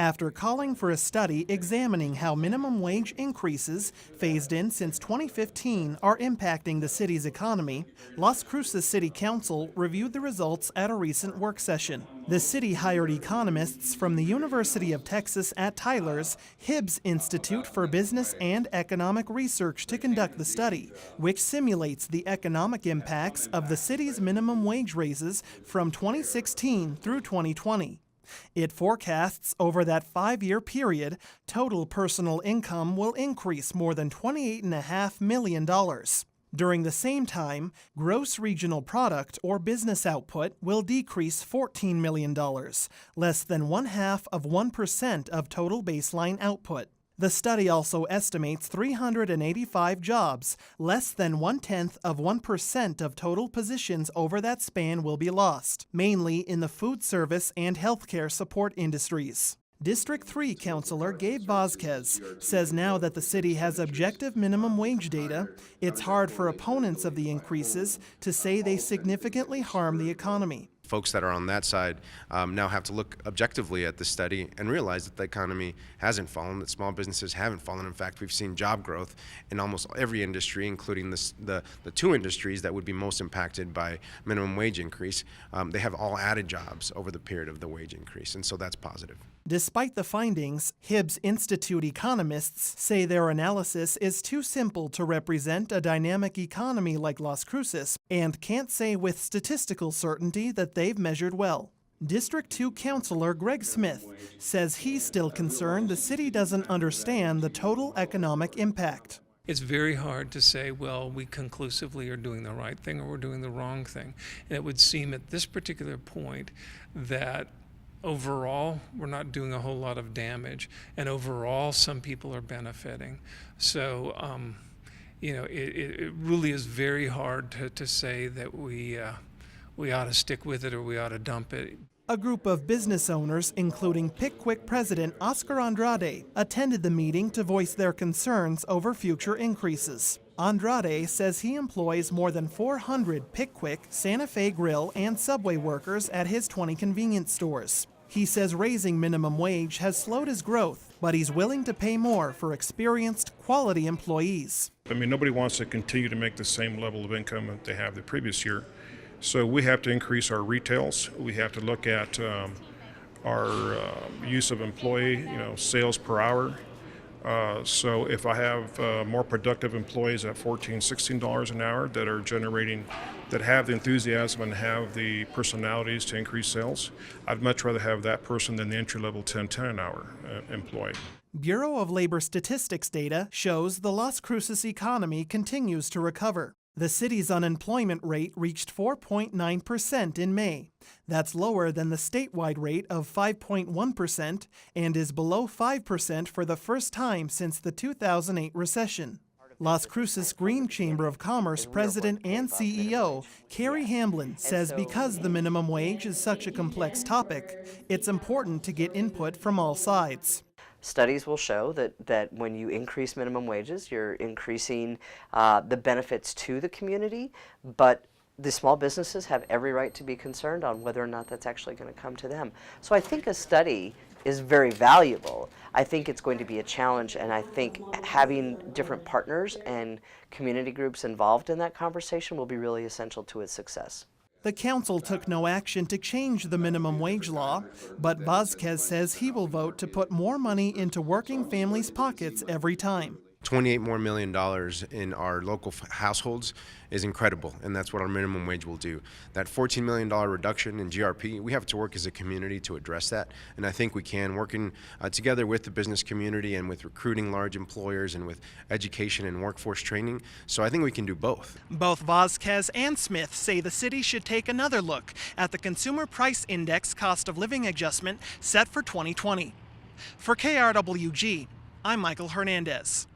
after calling for a study examining how minimum wage increases, phased in since 2015, are impacting the city's economy. Las Cruces City Council reviewed the results at a recent work session. The city hired economists from the University of Texas at Tyler's Hibbs Institute for Business and Economic Research to conduct the study, which simulates the economic impacts of the city's minimum wage raises from 2016 through 2020. It forecasts over that 5-year period, total personal income will increase more than $28.5 million. During the same time, gross regional product or business output will decrease $14 million, less than 0.5% of total baseline output. The study also estimates 385 jobs, less than 0.1% of total positions over that span will be lost, mainly in the food service and healthcare support industries. District 3 Councilor Gabe Vasquez says now that the city has objective minimum wage data, it's hard for opponents of the increases to say they significantly harm the economy. Folks that are on that side now have to look objectively at the study and realize that the economy hasn't fallen, that small businesses haven't fallen. In fact, we've seen job growth in almost every industry, including the two industries that would be most impacted by minimum wage increase. They have all added jobs over the period of the wage increase, and so that's positive. Despite the findings, Hibbs Institute economists say their analysis is too simple to represent a dynamic economy like Las Cruces and can't say with statistical certainty that they've measured well. District 2 Councilor Greg Smith says he's still concerned the city doesn't understand the total economic impact. It's very hard to say, well, we conclusively are doing the right thing or we're doing the wrong thing. And it would seem at this particular point that overall, we're not doing a whole lot of damage, and overall, some people are benefiting. So, it really is very hard to say that we ought to stick with it or we ought to dump it. A group of business owners, including Pickwick President Oscar Andrade, attended the meeting to voice their concerns over future increases. Andrade says he employs more than 400 Pickwick, Santa Fe Grill, and Subway workers at his 20 convenience stores. He says raising minimum wage has slowed his growth, but he's willing to pay more for experienced, quality employees. Nobody wants to continue to make the same level of income that they have the previous year. So we have to increase our retails. We have to look at our use of employee, sales per hour. So if I have more productive employees at $14, $16 an hour that are generating, that have the enthusiasm and have the personalities to increase sales, I'd much rather have that person than the entry-level $10 an hour employee. Bureau of Labor Statistics data shows the Las Cruces economy continues to recover. The city's unemployment rate reached 4.9% in May. That's lower than the statewide rate of 5.1% and is below 5% for the first time since the 2008 recession. Las Cruces Green Chamber of Commerce president and CEO Carrie Hamblin says because the minimum wage is such a complex topic, it's important to get input from all sides. Studies will show that when you increase minimum wages, you're increasing the benefits to the community, but the small businesses have every right to be concerned on whether or not that's actually going to come to them. So I think a study is very valuable. I think it's going to be a challenge, and I think having different partners and community groups involved in that conversation will be really essential to its success. The council took no action to change the minimum wage law, but Vasquez says he will vote to put more money into working families' pockets every time. $28 million more in our local households is incredible, and that's what our minimum wage will do. That $14 million reduction in GRP, we have to work as a community to address that, and I think we can, working together with the business community and with recruiting large employers and with education and workforce training. So I think we can do both. Both Vasquez and Smith say the city should take another look at the Consumer Price Index cost of living adjustment set for 2020. For KRWG, I'm Michael Hernandez.